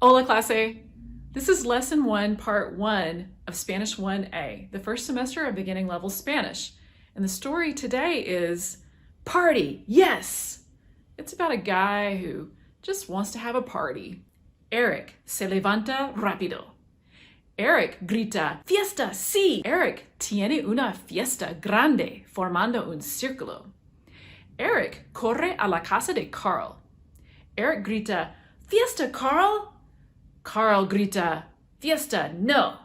Hola clase! This is Lesson 1, Part 1 of Spanish 1A, the first semester of beginning level Spanish. And the story today is Party, yes! It's about a guy who just wants to have a party. Eric se levanta rápido. Eric grita, fiesta, sí! Eric tiene una fiesta grande, formando un círculo. Eric corre a la casa de Carl. Eric grita, fiesta, Carl! Carl grita, fiesta, no.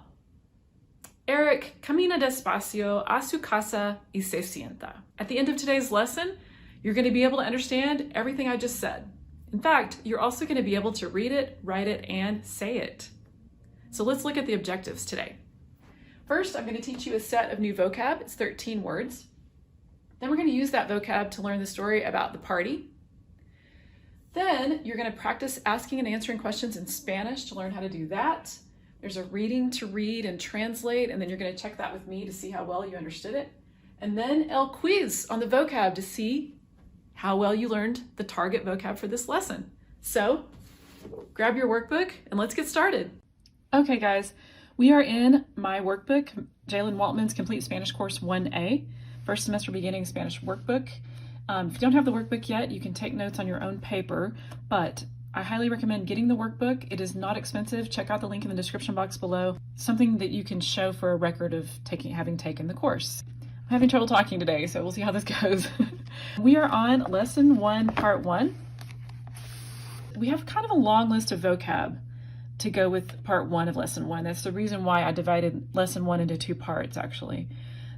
Eric camina despacio a su casa y se sienta. At the end of today's lesson, you're going to be able to understand everything I just said. In fact, you're also going to be able to read it, write it, and say it. So let's look at the objectives today. First, I'm going to teach you a set of new vocab. It's 13 words. Then we're going to use that vocab to learn the story about the party. Then you're going to practice asking and answering questions in Spanish to learn how to do that. There's a reading to read and translate, and then you're going to check that with me to see how well you understood it. And then el quiz on the vocab to see how well you learned the target vocab for this lesson. So grab your workbook and let's get started. Okay guys, we are in my workbook, Jalen Waltman's Complete Spanish Course 1A, first semester beginning Spanish workbook. If you don't have the workbook yet, you can take notes on your own paper, but I highly recommend getting the workbook. It is not expensive. Check out the link in the description box below. Something that you can show for a record of having taken the course. I'm having trouble talking today, so we'll see how this goes. We are on Lesson 1, Part 1. We have kind of a long list of vocab to go with Part 1 of Lesson 1. That's the reason why I divided Lesson 1 into 2 parts, actually.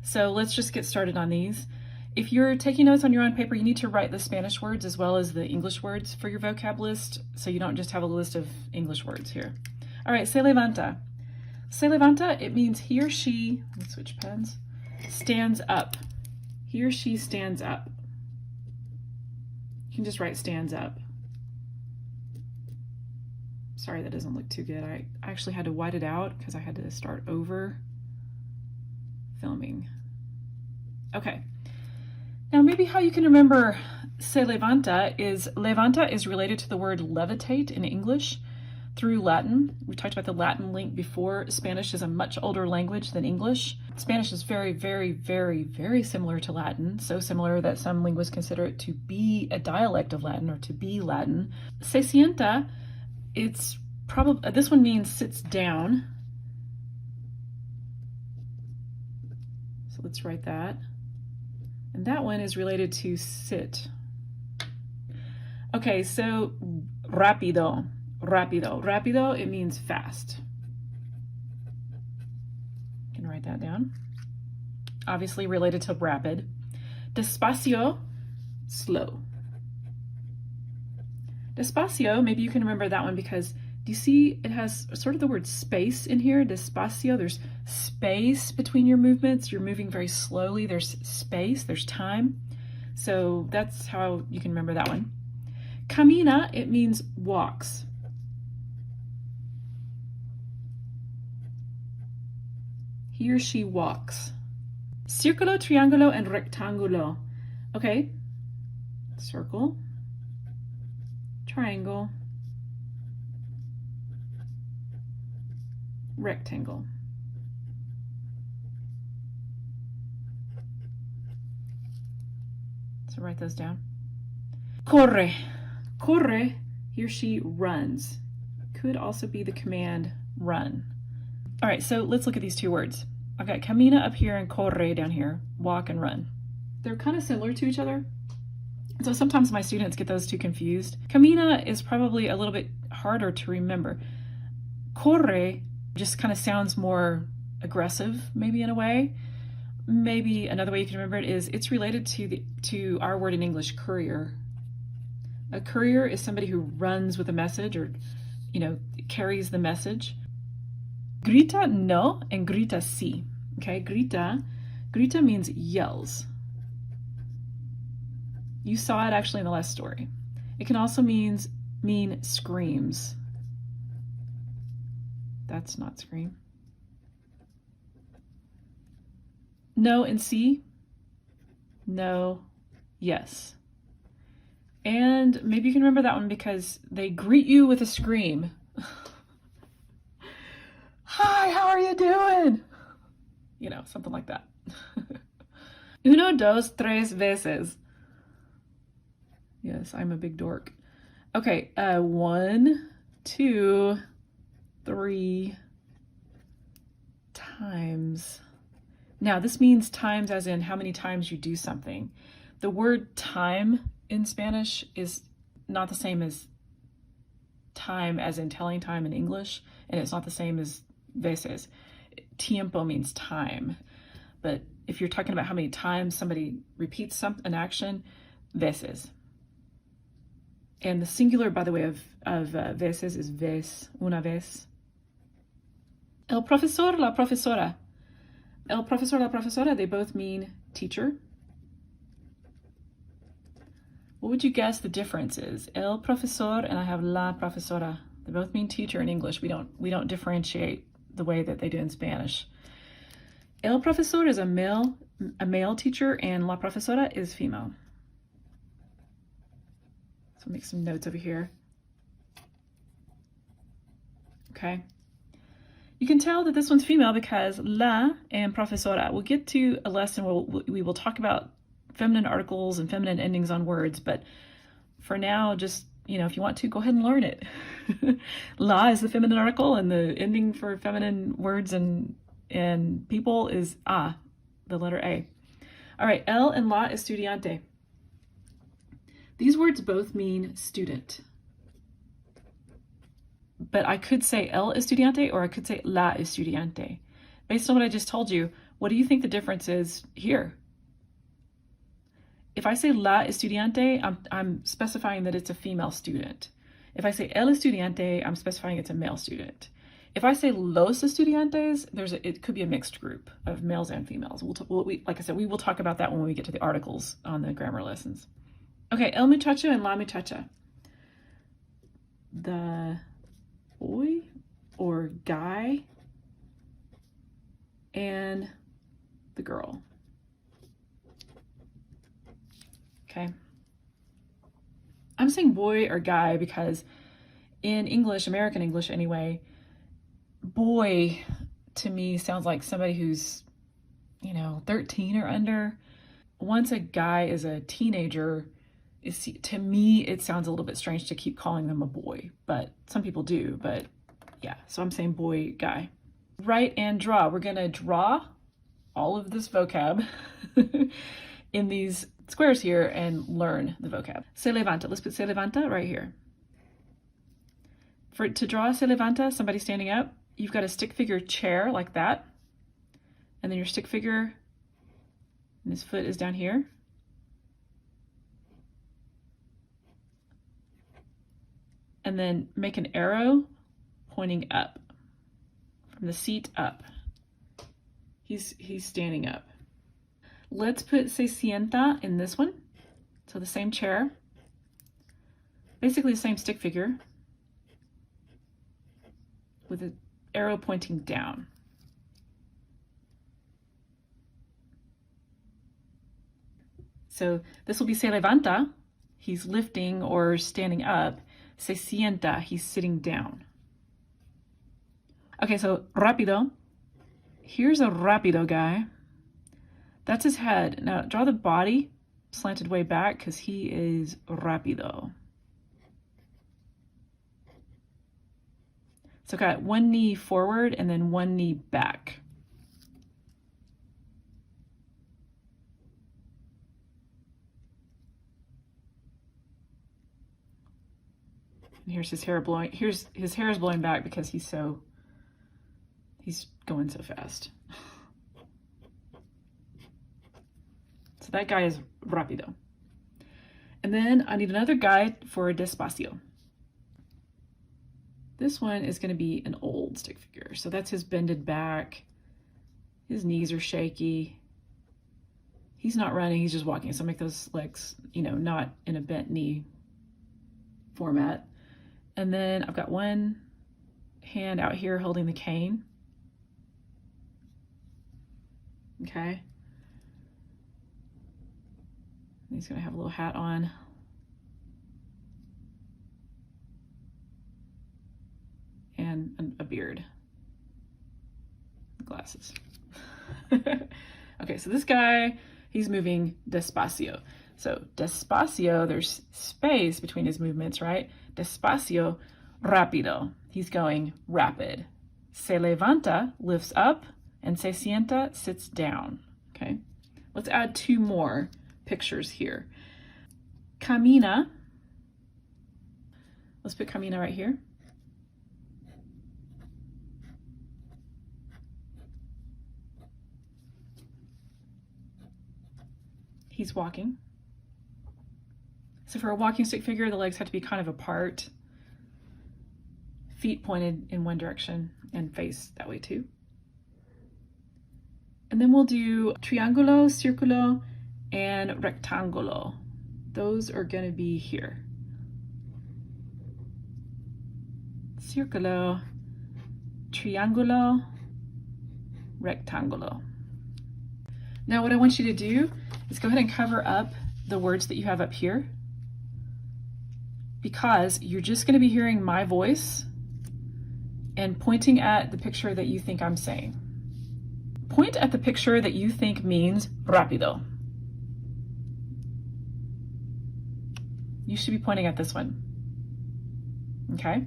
So let's just get started on these. If you're taking notes on your own paper, you need to write the Spanish words as well as the English words for your vocab list, so you don't just have a list of English words here. All right, se levanta. Se levanta, it means he or she, let's switch pens, stands up. He or she stands up. You can just write stands up. Sorry, that doesn't look too good. I actually had to white it out because I had to start over filming. Okay. Now maybe how you can remember se levanta is related to the word levitate in English through Latin. We talked about the Latin link before. Spanish is a much older language than English. Spanish is very, very, very, very similar to Latin, so similar that some linguists consider it to be a dialect of Latin or to be Latin. Se sienta, it's probably, this one means sits down. So let's write that. And that one is related to sit. Okay, so rápido, rápido. Rápido, it means fast. You can write that down. Obviously related to rapid. Despacio, slow. Despacio, maybe you can remember that one because do you see it has sort of the word space in here? Despacio, there's space between your movements. You're moving very slowly. There's space, there's time. So that's how you can remember that one. Camina, it means walks. He or she walks. Círculo, triángulo, and rectángulo. Okay, circle, triangle, rectangle. So write those down. Corre. Corre, he or she runs. Could also be the command run. All right, so let's look at these 2 words. I've got camina up here and corre down here, walk and run. They're kind of similar to each other. So sometimes my students get those 2 confused. Camina is probably a little bit harder to remember. Corre just kind of sounds more aggressive, maybe in a way. Maybe another way you can remember it is it's related to our word in English, courier. A courier is somebody who runs with a message or, carries the message. Grita no and grita sí. Okay, grita means yells. You saw it actually in the last story. It can also mean screams. That's not scream. No and sí. No, yes. And maybe you can remember that one because they greet you with a scream. Hi, how are you doing? You know, something like that. Uno, dos, tres veces. Yes, I'm a big dork. Okay, 1, 2, 3 times. Now, this means times as in how many times you do something. The word time in Spanish is not the same as time as in telling time in English, and it's not the same as veces. Tiempo means time, but if you're talking about how many times somebody repeats an action, veces. And the singular, by the way, of veces is vez, una vez. El profesor, la profesora. El profesor, la profesora, they both mean teacher. What would you guess the difference is? El profesor and I have la profesora. They both mean teacher in English. We don't differentiate the way that they do in Spanish. El profesor is a male teacher, and la profesora is female. So I'll make some notes over here. Okay. You can tell that this one's female because la and profesora. We'll get to a lesson where we will talk about feminine articles and feminine endings on words, but for now, just, if you want to, go ahead and learn it. La is the feminine article, and the ending for feminine words and people is a, the letter A. All right, el and la estudiante. These words both mean student. But I could say el estudiante or I could say la estudiante. Based on what I just told you, what do you think the difference is here? If I say la estudiante, I'm specifying that it's a female student. If I say el estudiante, I'm specifying it's a male student. If I say los estudiantes, it could be a mixed group of males and females. Like I said, we will talk about that when we get to the articles on the grammar lessons. Okay, el muchacho and la muchacha. The boy or guy and the girl. Okay. I'm saying boy or guy because in English, American English anyway, boy to me sounds like somebody who's, 13 or under. Once a guy is a teenager, to me, it sounds a little bit strange to keep calling them a boy, but some people do, but yeah, so I'm saying boy, guy. Write and draw. We're gonna draw all of this vocab in these squares here and learn the vocab. Se levanta. Let's put se levanta right here. To draw se levanta, somebody standing up, you've got a stick figure chair like that. And then your stick figure, and his foot is down here. And then make an arrow pointing up, from the seat up. He's standing up. Let's put se sienta in this one. So the same chair, basically the same stick figure with an arrow pointing down. So this will be se levanta, he's lifting or standing up. Se sienta, he's sitting down. Okay, so rápido. Here's a rápido guy. That's his head. Now draw the body slanted way back because he is rápido. So got one knee forward and then one knee back. And here's his hair blowing. His hair is blowing back because he's going so fast. So that guy is rápido. And then I need another guy for despacio. This one is going to be an old stick figure. So that's his bended back. His knees are shaky. He's not running, he's just walking. So make those legs, not in a bent knee format. And then I've got one hand out here holding the cane. Okay. He's going to have a little hat on. And a beard. glasses. Okay, so this guy, he's moving despacio. So despacio, there's space between his movements, right? Despacio, rápido. He's going rapid. Se levanta, lifts up, and se sienta, sits down. Okay, let's add 2 more pictures here. Camina. Let's put camina right here. He's walking. So for a walking stick figure, the legs have to be kind of apart, feet pointed in one direction, and face that way too. And then we'll do triangulo, círculo, and rectangulo. Those are going to be here. Círculo, triangulo, rectangulo. Now what I want you to do is go ahead and cover up the words that you have up here, because you're just going to be hearing my voice and pointing at the picture that you think I'm saying. Point at the picture that you think means rápido. You should be pointing at this one. Okay?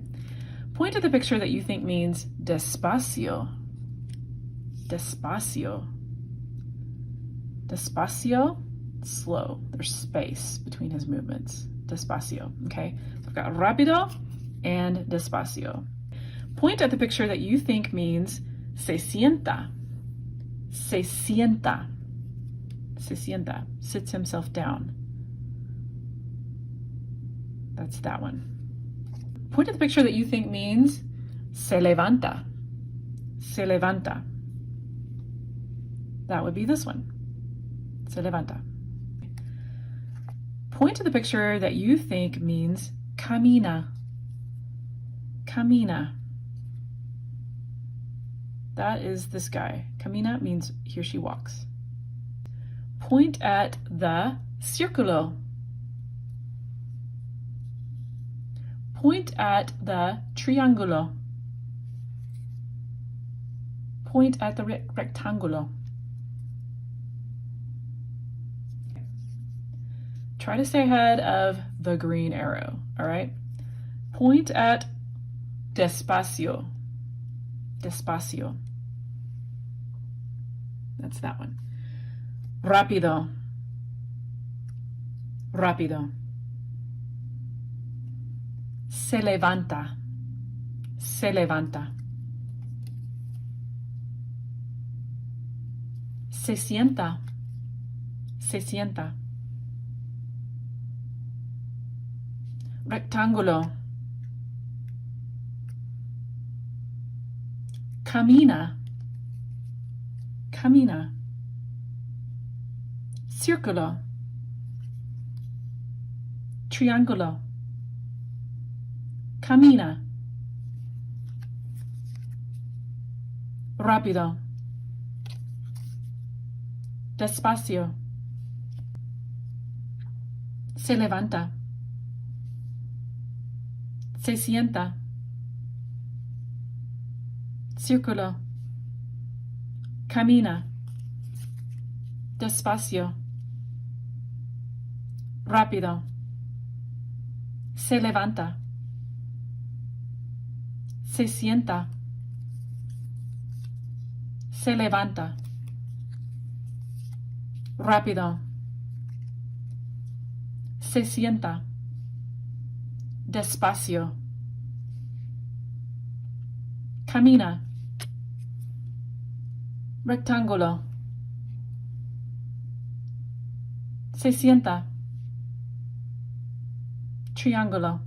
Point at the picture that you think means despacio. Despacio. Despacio, slow. There's space between his movements. Despacio, okay? So I've got rápido and despacio. Point at the picture that you think means se sienta. Se sienta. Se sienta. Sits himself down. That's that one. Point at the picture that you think means se levanta. Se levanta. That would be this one. Se levanta. Point to the picture that you think means camina. Camina. That is this guy. Camina means he or she walks. Point at the círculo. Point at the triangulo. Point at the rectangulo. Try to stay ahead of the green arrow, all right? Point at despacio. Despacio. That's that one. Rápido. Rápido. Se levanta. Se levanta. Se sienta. Se sienta. Rectangulo. Camina. Camina. Círculo. Triangulo. Camina. Rápido. Despacio. Se levanta. Se sienta. Círculo. Camina. Despacio. Rápido. Se levanta. Se sienta. Se levanta. Rápido. Se sienta. Despacio. Camina. Rectángulo. Se sienta. Triángulo.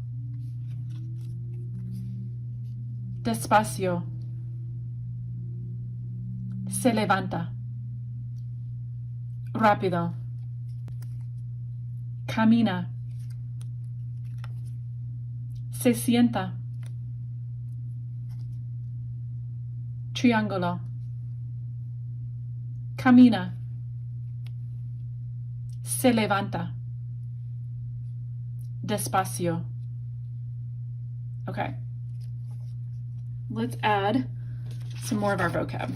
Despacio. Se levanta. Rápido. Camina. Se sienta. Triángulo. Camina. Se levanta. Despacio. Okay. Let's add some more of our vocab.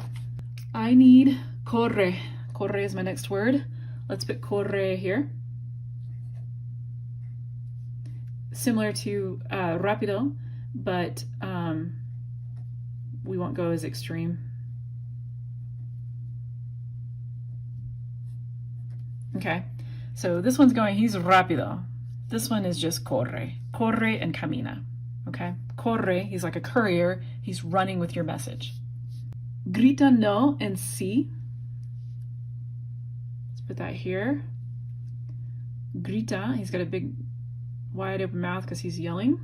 I need corre. Corre is my next word. Let's put corre here. Similar to rápido, but we won't go as extreme. Okay, so this one's going, he's rápido. This one is just corre. Corre and camina. Okay, corre, he's like a courier. He's running with your message. Grita no and sí. Let's put that here. Grita, he's got a big wide open mouth because he's yelling.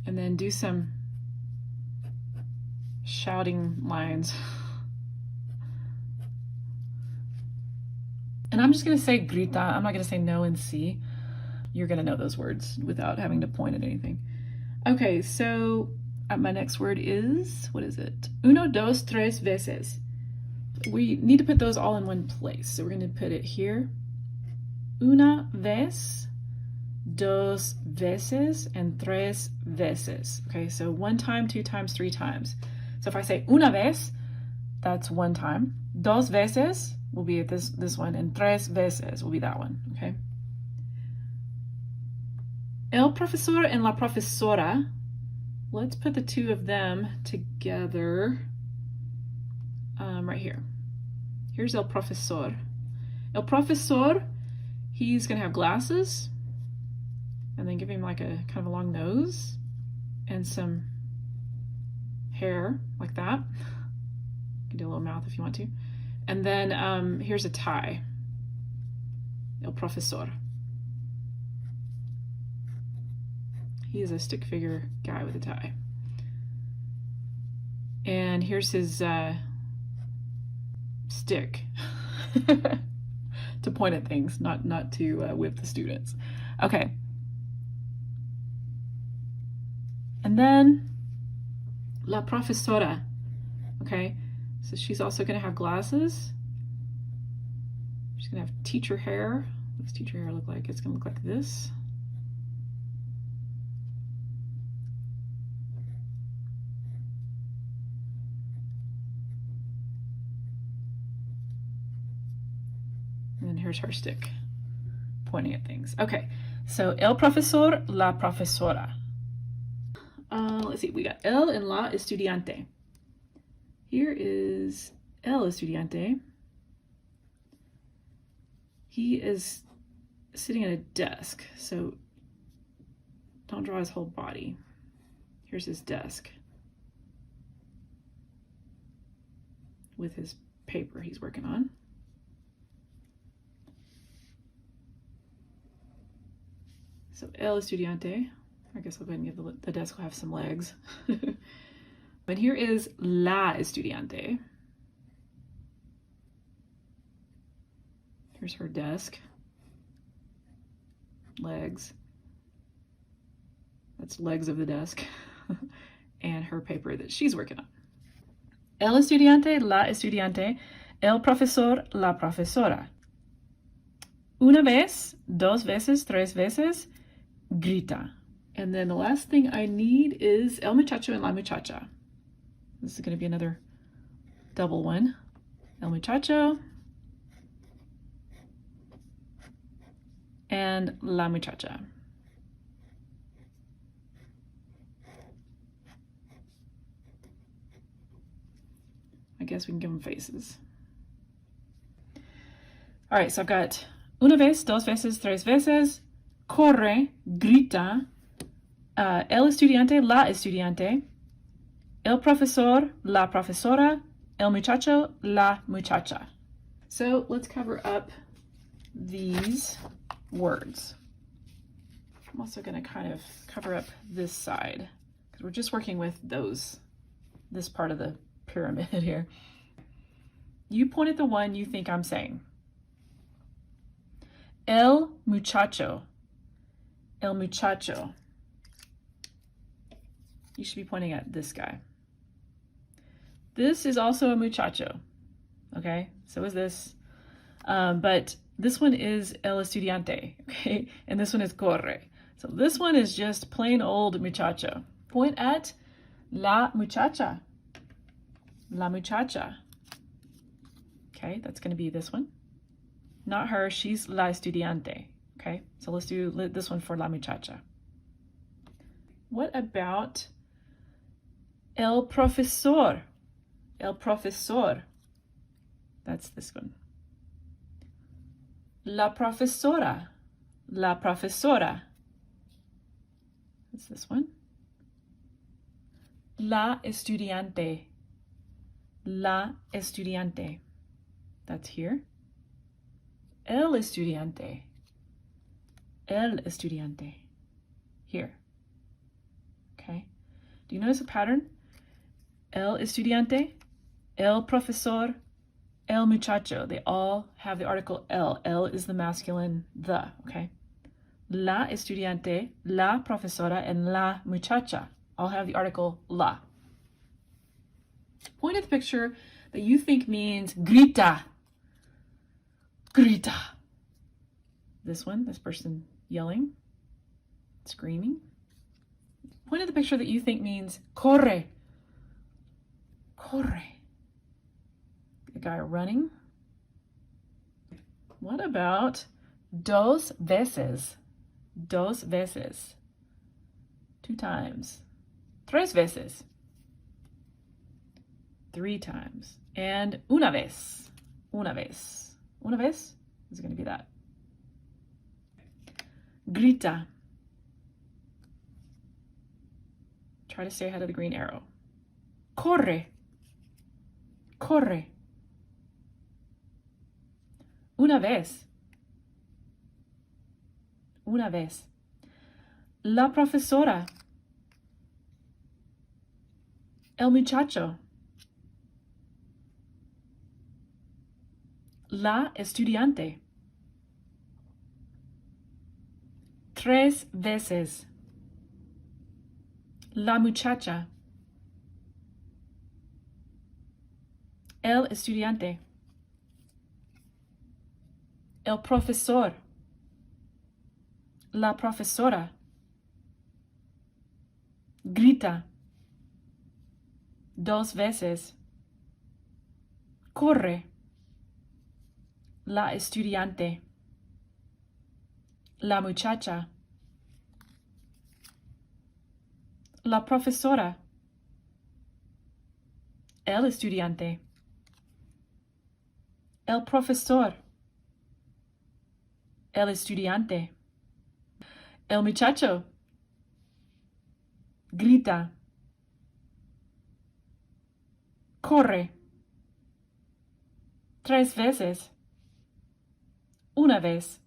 And then do some shouting lines. And I'm just going to say grita. I'm not going to say no and sí. You're going to know those words without having to point at anything. Okay, so my next word is, what is it? Uno, dos, tres veces. We need to put those all in one place. So we're going to put it here. Una vez, dos veces, and tres veces. Okay, so 1 time, 2 times, 3 times. So if I say una vez, that's 1 time. Dos veces will be this one, and tres veces will be that one. Okay. El profesor and la profesora. Let's put the 2 of them together right here. Here's el profesor. El profesor, he's going to have glasses, and then give him like a kind of a long nose and some hair like that. You can do a little mouth if you want to. And then here's a tie. El profesor. He is a stick figure guy with a tie. And here's his stick to point at things, not to whip the students. Okay. And then la profesora. Okay, so she's also going to have glasses. She's going to have teacher hair. What does teacher hair look like? It's going to look like this. And then here's her stick pointing at things. Okay, so el profesor, la profesora. Let's see, we got el and la estudiante. Here is el estudiante. He is sitting at a desk, so don't draw his whole body. Here's his desk with his paper he's working on. So el estudiante. I guess I'll go ahead and give the desk will have some legs. But here is la estudiante. Here's her desk. Legs. That's legs of the desk. And her paper that she's working on. El estudiante, la estudiante, el profesor, la profesora. Una vez, dos veces, tres veces, grita. And then the last thing I need is el muchacho and la muchacha. This is going to be another double one. El muchacho and la muchacha. I guess we can give them faces. All right, so I've got una vez, dos veces, tres veces, corre, grita, el estudiante, la estudiante, el profesor, la profesora, el muchacho, la muchacha. So let's cover up these words. I'm also going to kind of cover up this side because we're just working with this part of the pyramid here. You point at the one you think I'm saying. El muchacho. El muchacho. You should be pointing at this guy. This is also a muchacho. Okay, so is this. But this one is el estudiante. Okay, and this one is corre. So this one is just plain old muchacho. Point at La muchacha. La muchacha. Okay, that's going to be this one. Not her, she's la estudiante. Okay, so let's do this one for la muchacha. What about el profesor? El profesor. That's this one. La profesora. La profesora. That's this one. La estudiante. La estudiante. That's here. El estudiante. El estudiante. Here. Okay. Do you notice a pattern? El estudiante, el profesor, el muchacho. They all have the article el. El is the masculine the, okay? La estudiante, la profesora, and la muchacha all have the article la. Point at the picture that you think means grita. Grita. This one, this person yelling, screaming. Point at the picture that you think means corre. Corre. The guy running. What about dos veces? Dos veces. 2 times. Tres veces. 3 times. And una vez. Una vez. Una vez is going to be that. Grita. Try to stay ahead of the green arrow. Corre. Corre. Una vez. Una vez. La profesora. El muchacho. La estudiante. 3 veces. La muchacha. El estudiante. El profesor. La profesora. Grita. 2 veces. Corre. La estudiante. La muchacha. La profesora. El estudiante. El profesor. El estudiante. El muchacho. Grita. Corre. 3 veces. Una vez.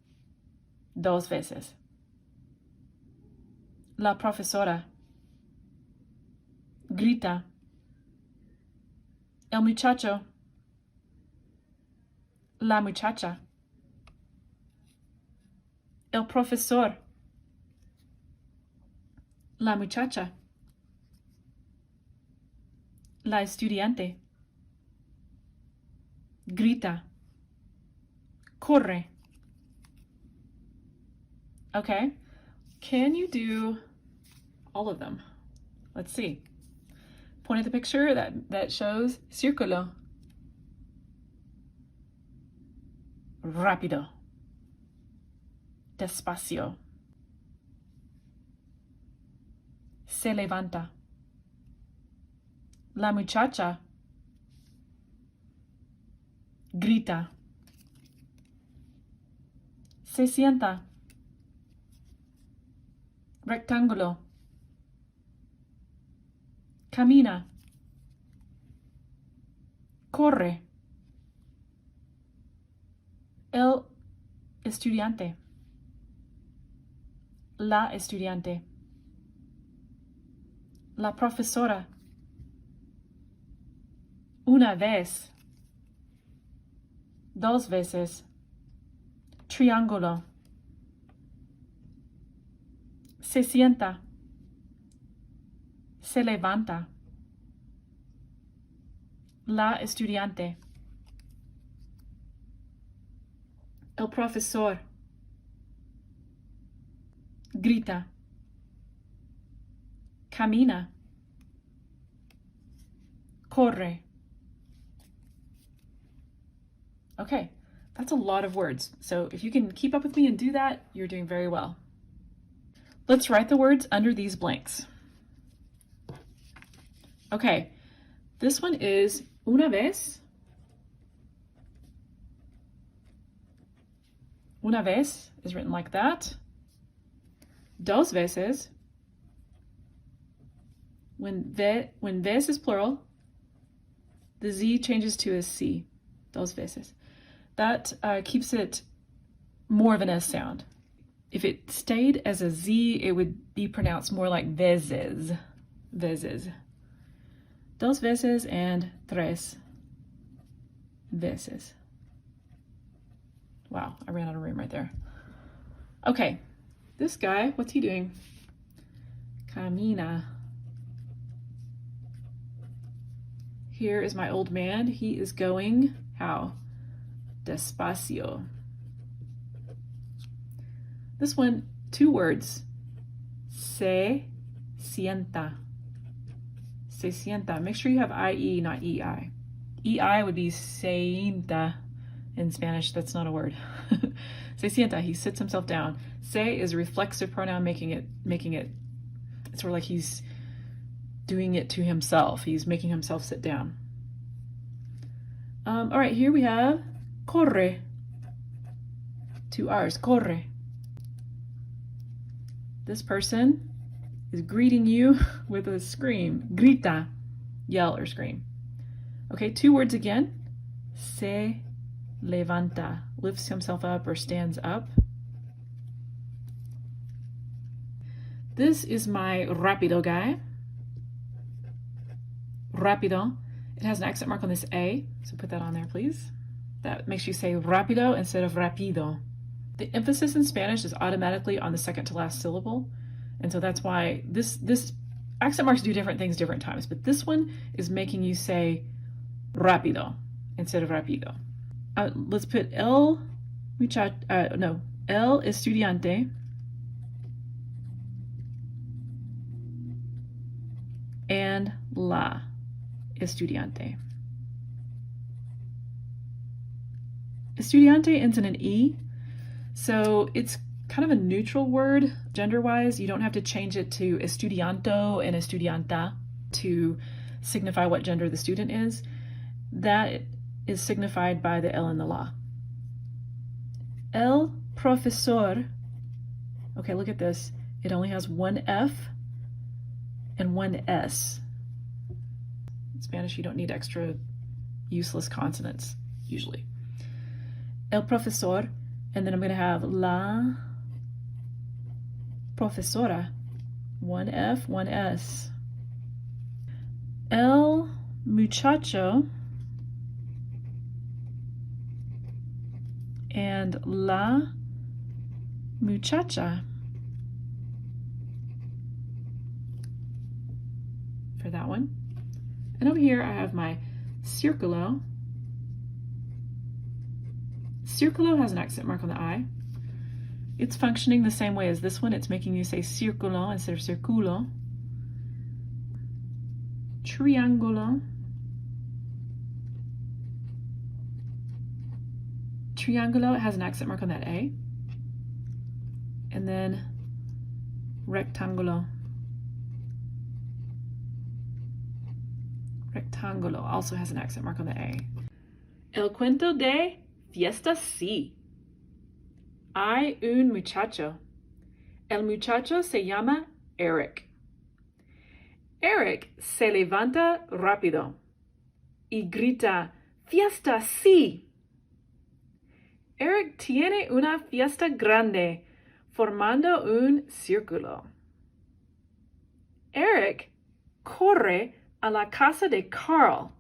2 veces. La profesora. Grita. El muchacho. La muchacha. El profesor. La muchacha. La estudiante. Grita. Corre. Okay. Can you do all of them? Let's see. Point at the picture that shows círculo. Rápido. Despacio. Se levanta. La muchacha. Grita. Se sienta. Rectángulo. Camina. Corre. El estudiante. La estudiante. La profesora. Una vez. 2 veces. Triángulo. Se sienta. Se levanta. La estudiante. El profesor. Grita. Camina. corre. Okay, that's a lot of words. So if you can keep up with me and do that, you're doing very well. Let's write the words under these blanks. Okay, this one is una vez. Una vez is written like that. Dos veces. When vez is plural, the Z changes to a C. Dos veces. That keeps it more of an S sound. If it stayed as a Z, it would be pronounced more like veces. Veces. Dos veces and tres veces. Wow, I ran out of room right there. Okay, this guy, what's he doing? Camina. Here is my old man. He is going, how? Despacio. This one, 2 words. Se sienta. Se sienta. Make sure you have IE, not EI. EI would be sienta in Spanish. That's not a word. Se sienta. He sits himself down. Se is a reflexive pronoun, making it, it's sort of like he's doing it to himself. He's making himself sit down. All right, here we have corre. 2 R's, corre. This person is greeting you with a scream. Grita, yell or scream. Okay, 2 words again. Se levanta, lifts himself up or stands up. This is my rápido guy. Rápido. It has an accent mark on this A, so put that on there, please. That makes you say rápido instead of rapido. The emphasis in Spanish is automatically on the second to last syllable, and so that's why this accent marks do different things different times, but this one is making you say rápido instead of rapido. Let's put el estudiante and la estudiante. Estudiante ends in an E, so it's kind of a neutral word gender-wise. You don't have to change it to estudianto and estudianta to signify what gender the student is. That is signified by the L and the la. El profesor, okay, look at this. It only has 1 F and 1 S. In Spanish, you don't need extra useless consonants, usually. El profesor, and then I'm going to have la profesora, 1 F, 1 S. El muchacho and la muchacha for that one. And over here I have my círculo. Círculo has an accent mark on the I. It's functioning the same way as this one. It's making you say círculo instead of circulo. Triángulo. Triángulo has an accent mark on that A. And then rectángulo. Rectángulo also has an accent mark on the A. El cuento de fiesta sí. Hay un muchacho. El muchacho se llama Eric. Eric se levanta rápido y grita, fiesta sí. Eric tiene una fiesta grande, formando un círculo. Eric corre a la casa de Carl.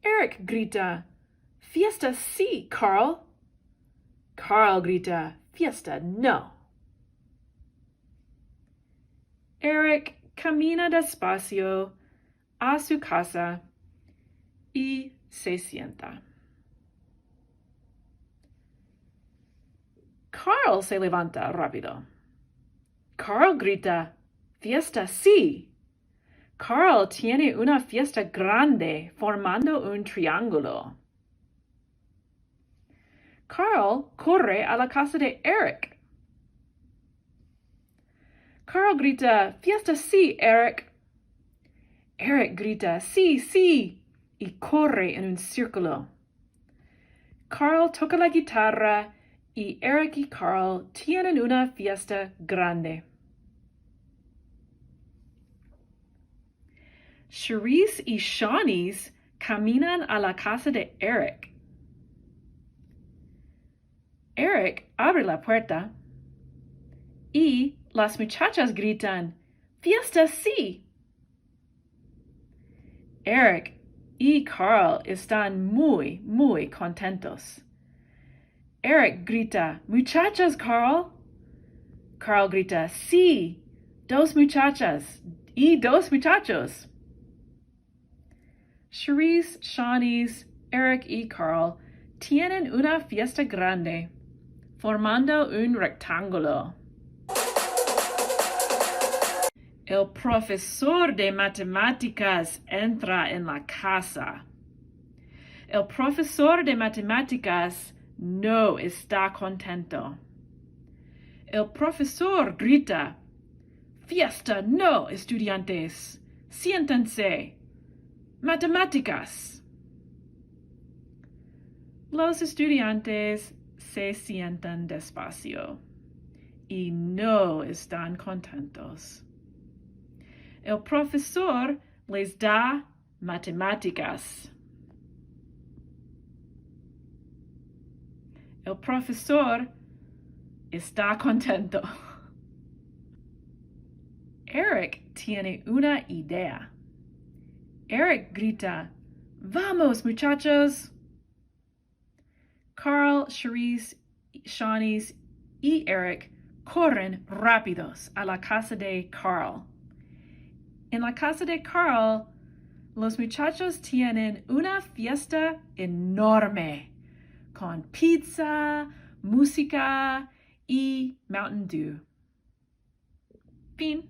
Eric grita, fiesta sí, Carl. Carl grita, fiesta no. Eric camina despacio a su casa y se sienta. Carl se levanta rápido. Carl grita, fiesta sí. Carl tiene una fiesta grande formando un triángulo. Carl corre a la casa de Eric. Carl grita, fiesta sí, Eric. Eric grita, sí, sí, y corre en un círculo. Carl toca la guitarra y Eric y Carl tienen una fiesta grande. Charisse y Shawnees caminan a la casa de Eric. Eric abre la puerta y las muchachas gritan, ¡Fiesta sí! Eric y Carl están muy, muy contentos. Eric grita, ¡Muchachas, Carl! Carl grita, ¡Sí! Dos muchachas y dos muchachos. Charisse, Shawnees, Eric y Carl tienen una fiesta grande, formando un rectángulo. El profesor de matemáticas entra en la casa. El profesor de matemáticas no está contento. El profesor grita, ¡Fiesta no, estudiantes! ¡Siéntense! ¡Matemáticas! Los estudiantes se sientan despacio y no están contentos. El profesor les da matemáticas. El profesor está contento. Eric tiene una idea. Eric grita, ¡Vamos, muchachos! Carl, Charisse, Shawnees y Eric corren rápidos a la casa de Carl. En la casa de Carl, los muchachos tienen una fiesta enorme con pizza, música y Mountain Dew. Fin.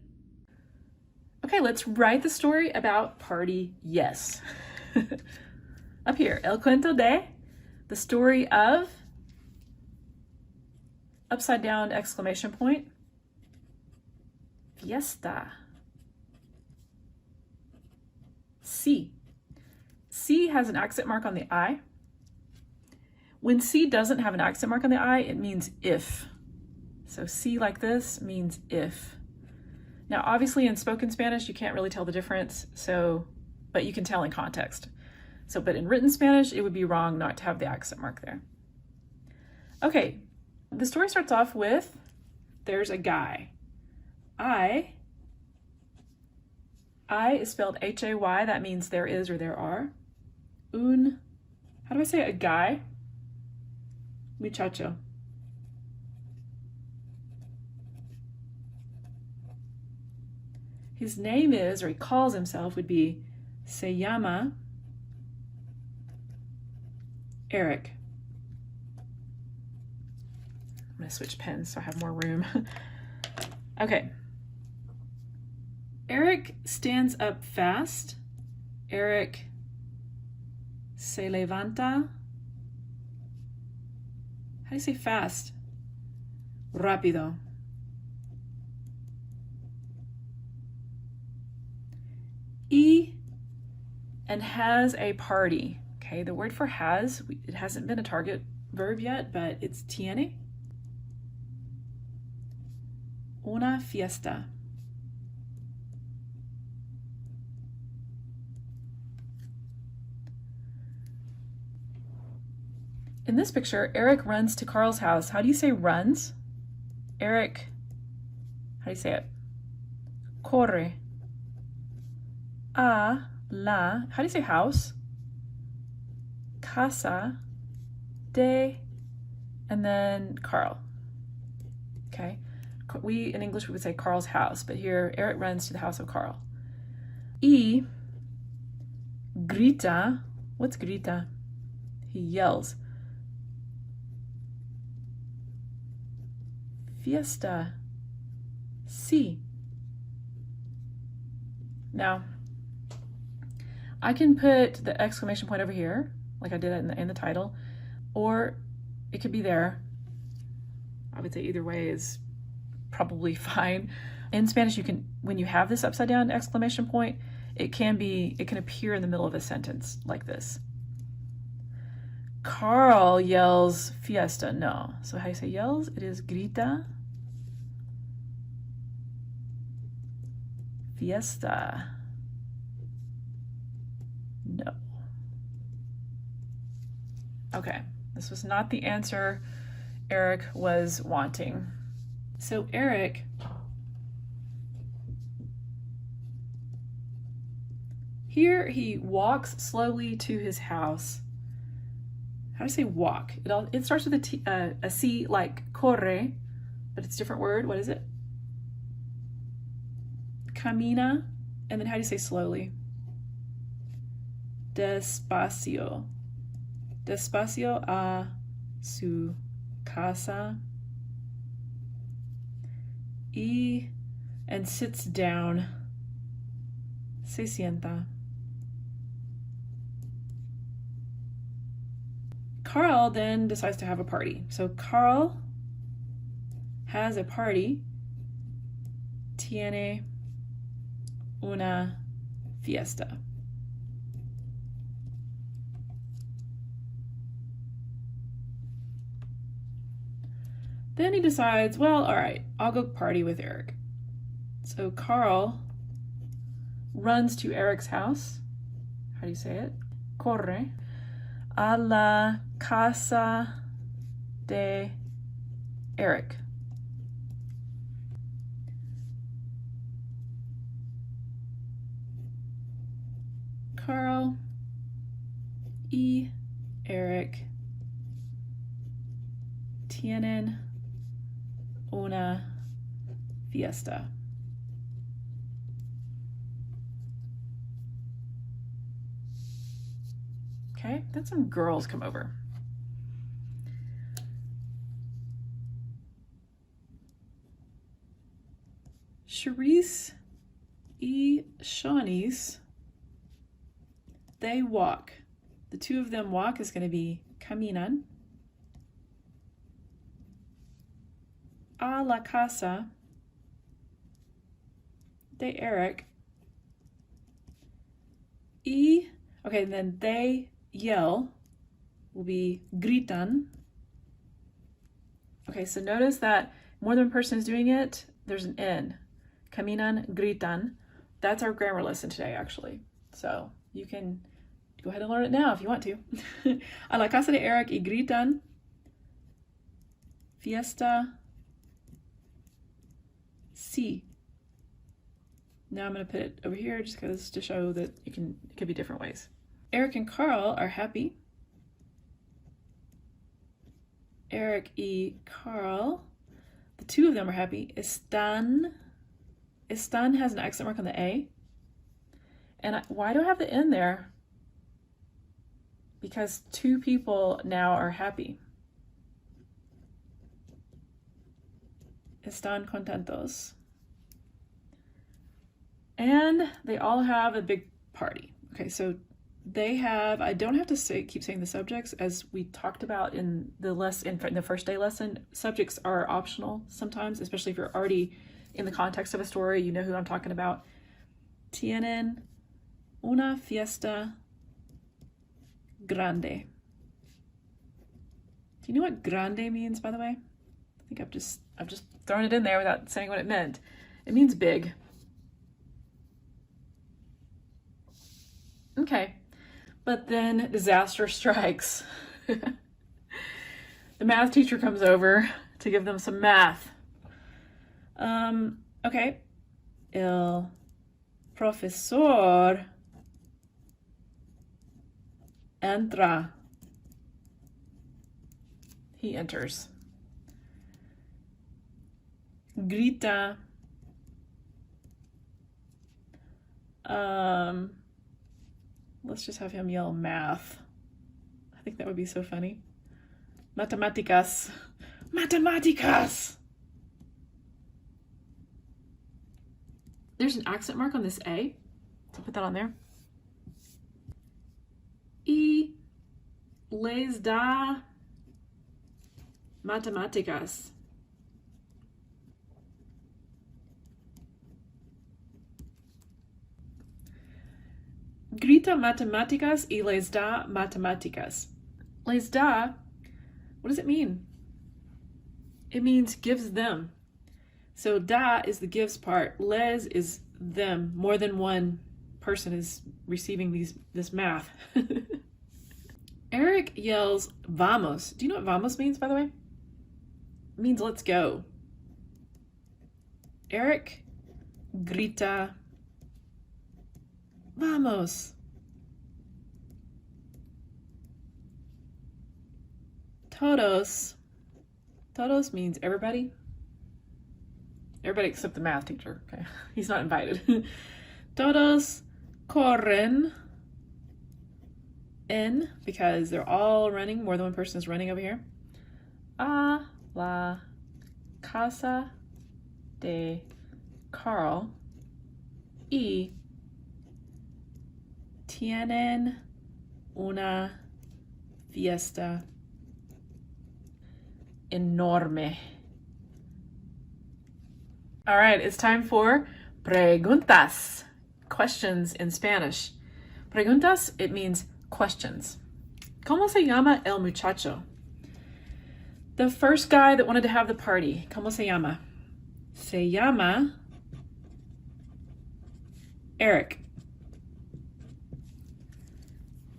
Okay, let's write the story about Party Yes. Up here, El cuento de, the story of, upside down exclamation point, fiesta. C. C has an accent mark on the I. When C doesn't have an accent mark on the I, it means if. So C like this means if. Now, obviously in spoken Spanish, you can't really tell the difference, but you can tell in context. But in written Spanish, it would be wrong not to have the accent mark there. Okay, the story starts off with, there's a guy. I is spelled H-A-Y, that means there is or there are. How do I say it? A guy? Muchacho. His name is, or he calls himself, would be se llama Eric. I'm going to switch pens so I have more room. Okay. Eric stands up fast. Eric se levanta. How do you say fast? Rápido. And has a party. Okay, the word for has, it hasn't been a target verb yet, but it's tiene. Una fiesta. In this picture, Eric runs to Carl's house. How do you say runs? Eric, how do you say it? Corre. A la, how do you say house? Casa de, and then Carl. Okay, in English we would say Carl's house, but here Eric runs to the house of Carl. Y grita, what's grita? He yells. Fiesta. Sí. Now, I can put the exclamation point over here, like I did in the title, or it could be there. I would say either way is probably fine. In Spanish, you can, when you have this upside down exclamation point, it can appear in the middle of a sentence like this. Carl yells fiesta. No. So how do you say yells? It is grita. Fiesta. No. Okay, this was not the answer Eric was wanting. So Eric here, he walks slowly to his house. How do you say walk? It starts with a C like corre, but it's a different word. What is it? Camina. And then how do you say slowly? Despacio. Despacio a su casa. And sits down. Se sienta. Carl then decides to have a party. So Carl has a party. Tiene una fiesta. Then he decides, well, all right, I'll go party with Eric. So Carl runs to Eric's house. How do you say it? Corre a la casa de Eric. Carl y Eric tienen una fiesta. Okay, then some girls come over. Charisse y Shawnees, they walk. The two of them walk is going to be caminan. A la casa de Eric. Y, okay, and then they yell will be gritan. Okay, so notice that more than one person is doing it, there's an N. Caminan, gritan. That's our grammar lesson today, actually. So you can go ahead and learn it now if you want to. A la casa de Eric y gritan. Fiesta. Sí. Now I'm going to put it over here just because to show that it could be different ways. Eric and Carl are happy. Eric y Carl, the two of them are happy. Están has an accent mark on the A. And why do I have the N there? Because two people now are happy. Están contentos. And they all have a big party. Okay, so they have, I don't have to keep saying the subjects, as we talked about in the first day lesson. Subjects are optional sometimes, especially if you're already in the context of a story, you know who I'm talking about. Tienen una fiesta grande. Do you know what grande means, by the way? I think I've just thrown it in there without saying what it meant. It means big. Okay. But then disaster strikes. The math teacher comes over to give them some math. Okay. El profesor entra. He enters. Grita. Let's just have him yell math. I think that would be so funny. Matemáticas. Matemáticas! There's an accent mark on this A. So put that on there. y les da matemáticas. Grita matemáticas y les da matemáticas. Les da, what does it mean? It means gives them. So da is the gives part. Les is them. More than one person is receiving this math. Eric yells vamos. Do you know what vamos means, by the way? It means let's go. Eric grita vamos. Todos. Todos means everybody. Everybody except the math teacher. Okay, he's not invited. Todos corren en, because they're all running. More than one person is running over here. A la casa de Carl y tienen una fiesta enorme. All right, it's time for preguntas, questions in Spanish. Preguntas, it means questions. ¿Cómo se llama el muchacho? The first guy that wanted to have the party. ¿Cómo se llama? Se llama Eric.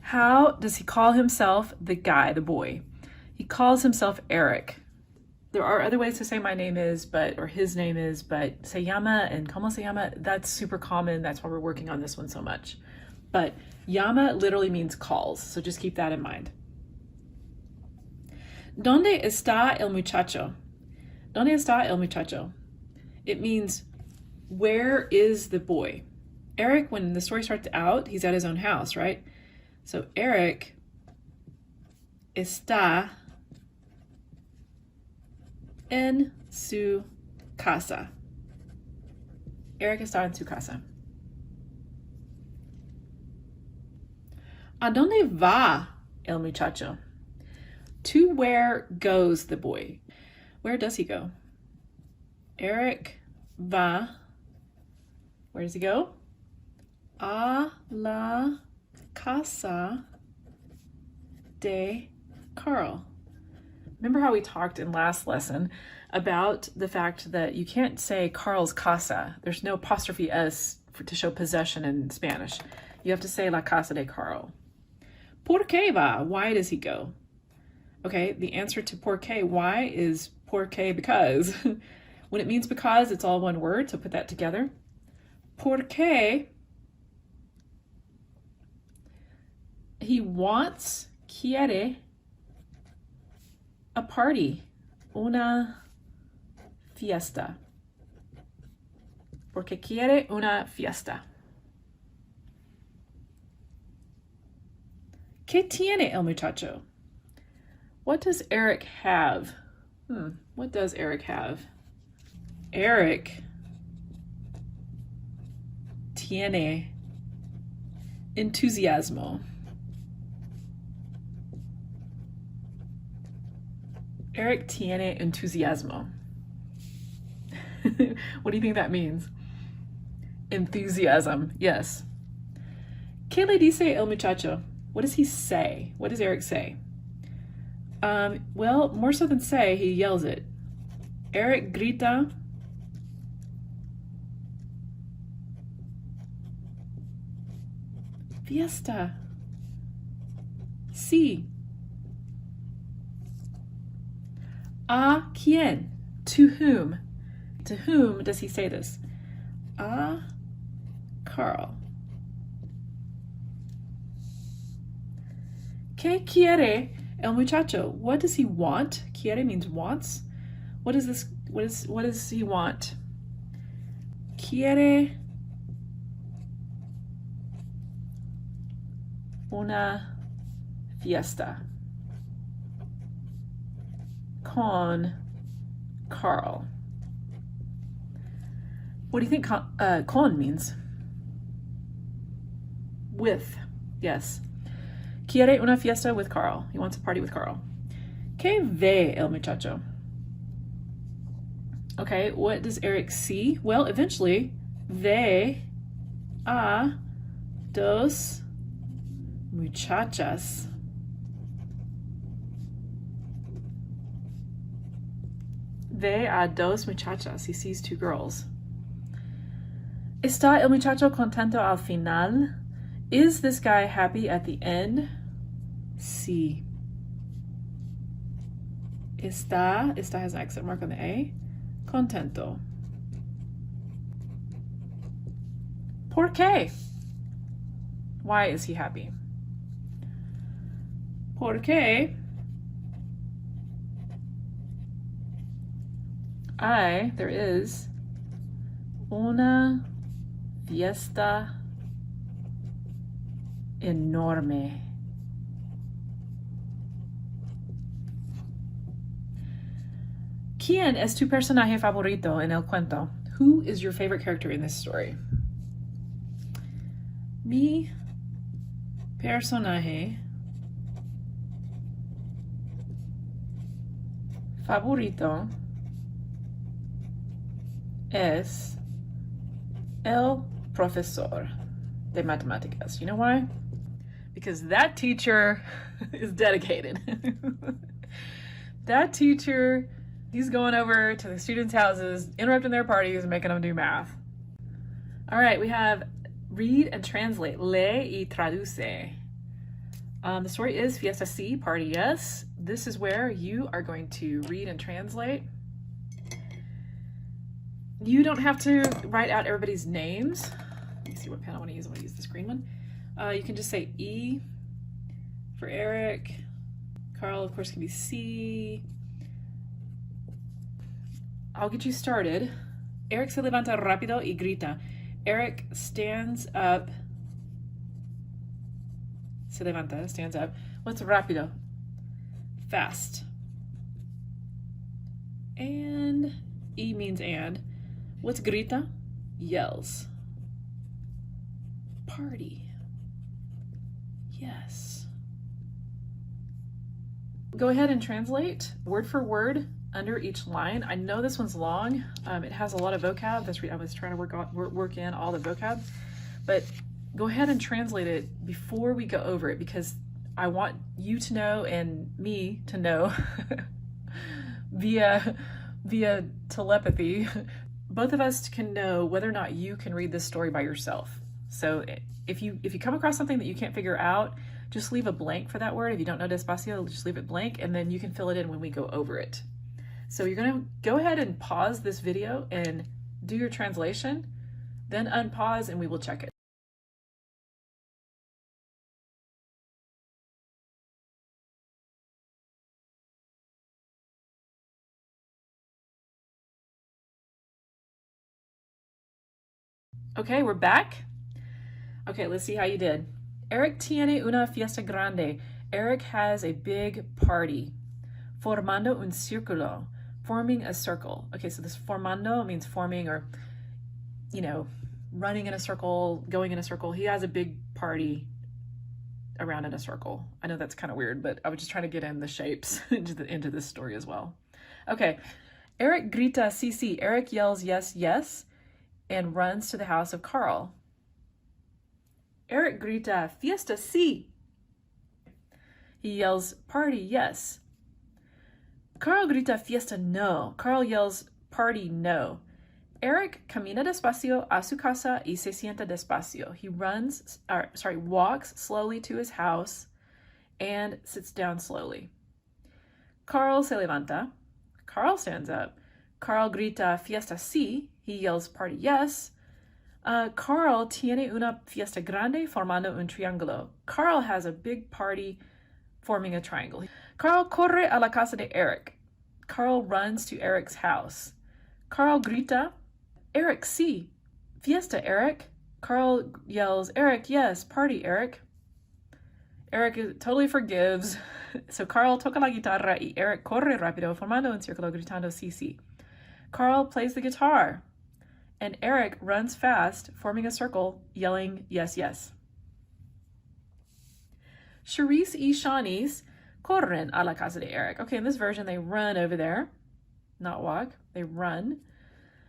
How does he call himself? The guy, the boy. He calls himself Eric. There are other ways to say my name is, or his name is, but se llama and como se llama, that's super common. That's why we're working on this one so much. But llama literally means calls, so just keep that in mind. ¿Dónde está el muchacho? ¿Dónde está el muchacho? It means, where is the boy? Eric, when the story starts out, he's at his own house, right? So Eric está en su casa. Eric está en su casa. ¿A dónde va el muchacho? To where goes the boy? Where does he go? Eric va. Where does he go? A la casa de Carl. Remember how we talked in last lesson about the fact that you can't say Carl's casa. There's no apostrophe S to show possession in Spanish. You have to say la casa de Carl. ¿Por qué va? Why does he go? Okay, the answer to por qué, why, is por qué, because. When it means because, it's all one word, so put that together. Por qué he wants, quiere, a party, una fiesta. Porque quiere una fiesta. ¿Qué tiene el muchacho? What does Eric have? What does Eric have? Eric tiene entusiasmo. Eric tiene entusiasmo. What do you think that means? Enthusiasm, yes. ¿Qué le dice el muchacho? What does he say? What does Eric say? Well, more so than say, he yells it. Eric grita. Fiesta. Sí. ¿A quién? To whom? To whom does he say this? A Carl. ¿Qué quiere el muchacho? What does he want? Quiere means wants. What is this? What does he want? Quiere una fiesta con Carl. What do you think con means? With, yes. Quiere una fiesta with Carl. He wants a party with Carl. ¿Qué ve el muchacho? Okay, what does Eric see? Well, eventually, ve a dos muchachas. Ve a dos muchachas. He sees two girls. ¿Está el muchacho contento al final? Is this guy happy at the end? Sí. Está has an accent mark on the A. Contento. ¿Por qué? Why is he happy? ¿Por qué? There is una fiesta enorme. ¿Quién es tu personaje favorito en el cuento? Who is your favorite character in this story? Mi personaje favorito es el profesor de matemáticas. You know why? Because that teacher is dedicated. That teacher, he's going over to the students' houses, interrupting their parties, and making them do math. All right, we have read and translate. Lee y traduce. The story is Fiesta Sí, party yes. This is where you are going to read and translate. You don't have to write out everybody's names. Let me see what pen I want to use. I want to use this green one. You can just say E for Eric. Carl, of course, can be C. I'll get you started. Eric se levanta rápido y grita. Eric stands up. Se levanta, stands up. What's rápido? Fast. And E means and. What's grita? Yells. Party. Yes. Go ahead and translate word for word under each line. I know this one's long. It has a lot of vocab. I was trying to work in all the vocab, but go ahead and translate it before we go over it, because I want you to know and me to know via telepathy. Both of us can know whether or not you can read this story by yourself. So if you come across something that you can't figure out, just leave a blank for that word. If you don't know despacio, just leave it blank, and then you can fill it in when we go over it. So you're gonna go ahead and pause this video and do your translation, then unpause and we will check it. Okay, we're back. Okay, let's see how you did. Eric tiene una fiesta grande. Eric has a big party. Formando un círculo. Forming a circle. Okay, so this formando means forming, or, you know, running in a circle, going in a circle. He has a big party around in a circle. I know that's kind of weird, but I was just trying to get in the shapes into this story as well. Okay, Eric grita sí, sí. Eric yells yes, yes, and runs to the house of Carl. Eric grita fiesta sí. He yells party yes. Carl grita fiesta no. Carl yells party no. Eric camina despacio a su casa y se sienta despacio. He walks slowly to his house and sits down slowly. Carl se levanta. Carl stands up. Carl grita fiesta sí. He yells party yes. Carl tiene una fiesta grande formando un triángulo. Carl has a big party forming a triangle. Carl corre a la casa de Eric. Carl runs to Eric's house. Carl grita, Eric, sí. Fiesta, Eric. Carl yells, Eric, yes. Party, Eric. Eric totally forgives. So Carl toca la guitarra y Eric corre rápido formando un círculo gritando sí, sí. Carl plays the guitar. And Eric runs fast, forming a circle, yelling, yes, yes. Charisse y Shawnees corren a la casa de Eric. Okay, in this version, they run over there, not walk, they run.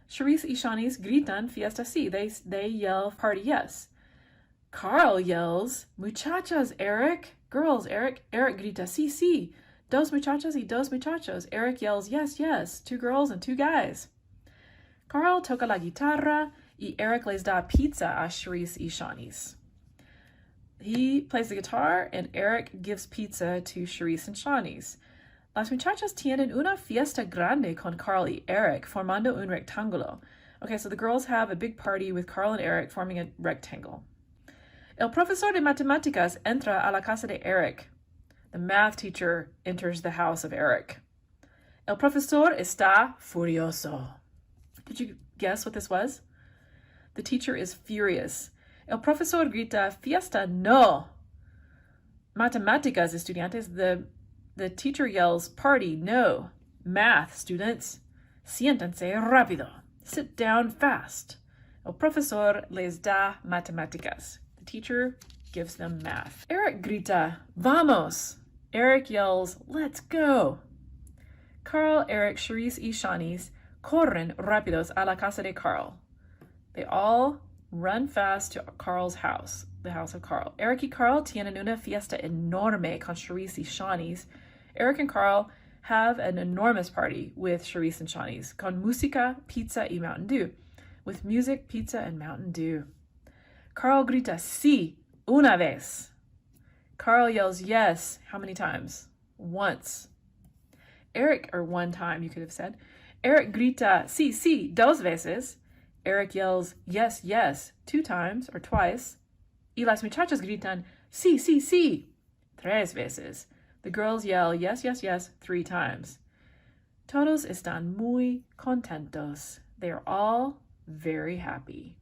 Charisse y Shawnees gritan fiesta sí. They yell party yes. Carl yells, muchachas, Eric. Girls, Eric. Eric grita sí, sí. Dos muchachas y dos muchachos. Eric yells yes, yes. 2 girls and 2 guys. Carl toca la guitarra y Eric les da pizza a Charisse y Shawnees. He plays the guitar and Eric gives pizza to Charisse and Shawnees. Las muchachas tienen una fiesta grande con Carl y Eric, formando un rectángulo. Okay, so the girls have a big party with Carl and Eric forming a rectangle. El profesor de matemáticas entra a la casa de Eric. The math teacher enters the house of Eric. El profesor está furioso. Did you guess what this was? The teacher is furious. El profesor grita, fiesta no. Matemáticas, estudiantes. The teacher yells, party, no. Math, students. Siéntanse rápido. Sit down fast. El profesor les da matemáticas. The teacher gives them math. Eric grita, vamos. Eric yells, let's go. Carl, Eric, Charisse y Shawnees corren rápidos a la casa de Carl. They all run fast to Carl's house, the house of Carl. Eric y Carl tienen una fiesta enorme con Charisse y Shawnees. Eric and Carl have an enormous party with Charisse and Shawnees, con música, pizza y Mountain Dew. With music, pizza, and Mountain Dew. Carl grita sí, una vez. Carl yells yes, how many times? Once. Eric, or one time you could have said. Eric grita sí, sí, dos veces. Eric yells yes, yes, 2 times or twice. Y las muchachas gritan sí, sí, sí, 3 veces. The girls yell yes, yes, yes 3 times. Todos están muy contentos. They are all very happy.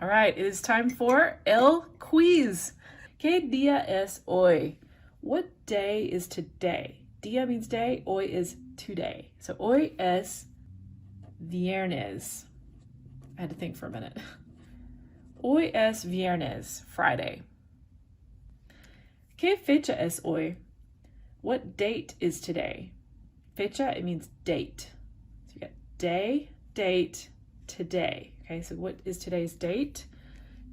All right, it is time for El Quiz. ¿Qué día es hoy? What day is today? Día means day, hoy is today. So hoy es viernes. I had to think for a minute. Hoy es viernes, Friday. ¿Qué fecha es hoy? What date is today? Fecha, it means date. So you got day, date, today. Okay, so what is today's date?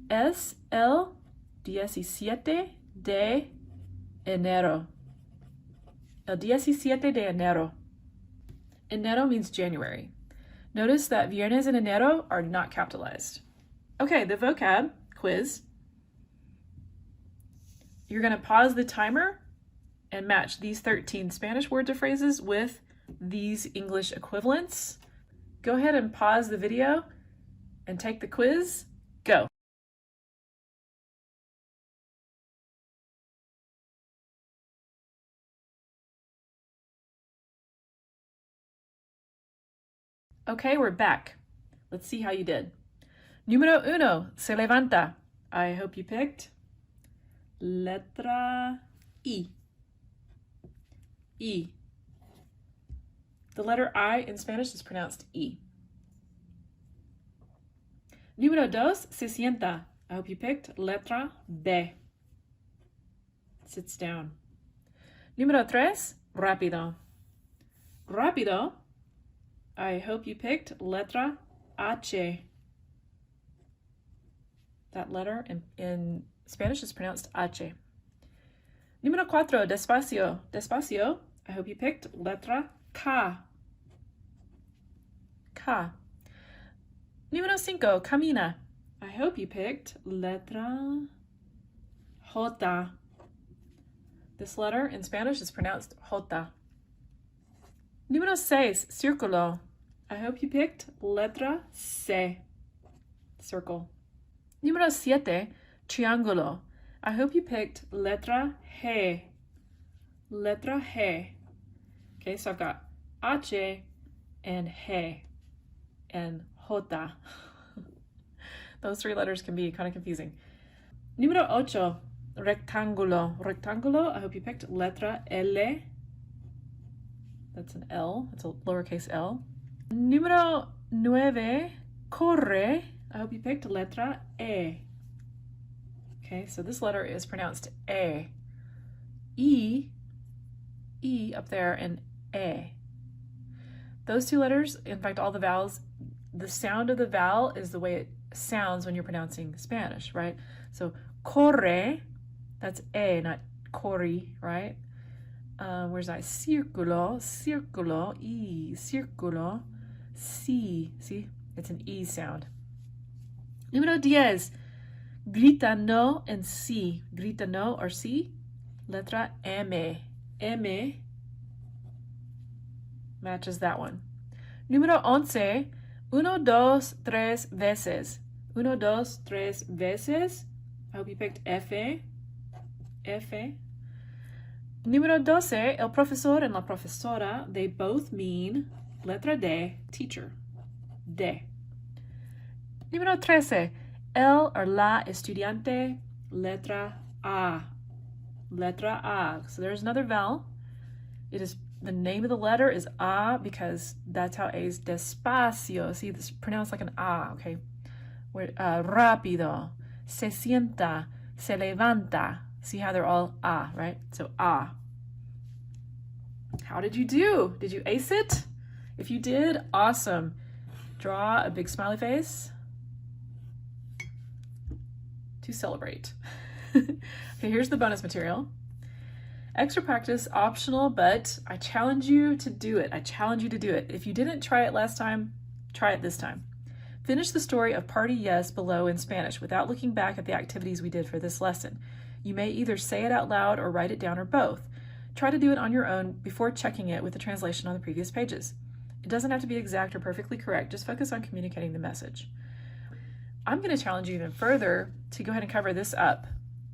Es el 17 de enero. El 17 de enero. Enero means January. Notice that viernes and enero are not capitalized. Okay, the vocab quiz. You're going to pause the timer and match these 13 Spanish words or phrases with these English equivalents. Go ahead and pause the video and take the quiz. Go. Okay, we're back. Let's see how you did. Número 1, se levanta. I hope you picked letra I. I. The letter I in Spanish is pronounced I. Número 2, se sienta. I hope you picked letra B. Sits down. Número 3, rápido. Rápido. I hope you picked letra H. That letter in Spanish is pronounced H. Número 4, despacio. Despacio. I hope you picked letra K. K. Número 5, camina. I hope you picked letra J. This letter in Spanish is pronounced J. Número 6, círculo. I hope you picked letra C. Circle. Número 7, triángulo. I hope you picked letra G. Letra G. Okay, so I've got H and G and J. Those 3 letters can be kind of confusing. Número 8, rectángulo. Rectángulo, I hope you picked letra L. That's an L. It's a lowercase l. Número 9, corre. I hope you picked letra E. Okay, so this letter is pronounced A. E up there, and E. Those two letters, in fact, all the vowels, the sound of the vowel is the way it sounds when you're pronouncing Spanish, right? So, corre, that's E, not corri, right? Where's that? Círculo, círculo, E, círculo, sí, see? It's an E sound. Número 10, grita no and sí. Grita no or sí, letra M. M matches that one. Número 11, uno, dos, tres veces. Uno, dos, tres veces. I hope you picked F. F. Número 12, el profesor and la profesora, they both mean letra D, teacher. D. Número 13, el or la estudiante, letra A. Letra A. So there's another vowel. It is, the name of the letter is A because that's how A is despacio. See, this is pronounced like an A, okay? Where, rápido, se sienta, se levanta. See how they're all A, right? So A. How did you do? Did you ace it? If you did, awesome. Draw a big smiley face to celebrate. Okay, here's the bonus material. Extra practice, optional, but I challenge you to do it. I challenge you to do it. If you didn't try it last time, try it this time. Finish the story of Party Yes below in Spanish without looking back at the activities we did for this lesson. You may either say it out loud or write it down or both. Try to do it on your own before checking it with the translation on the previous pages. It doesn't have to be exact or perfectly correct, just focus on communicating the message. I'm going to challenge you even further to go ahead and cover this up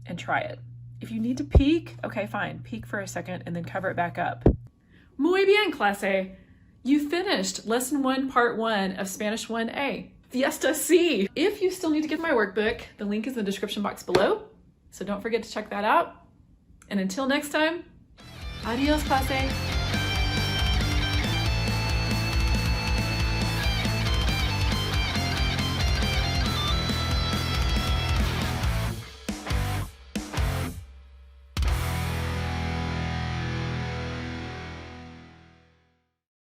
and try it. If you need to peek, okay, fine, peek for a second and then cover it back up. Muy bien, clase. You finished Lesson 1, Part 1 of Spanish 1A. Fiesta sí! If you still need to get my workbook, the link is in the description box below, so don't forget to check that out. And until next time, adios, clase.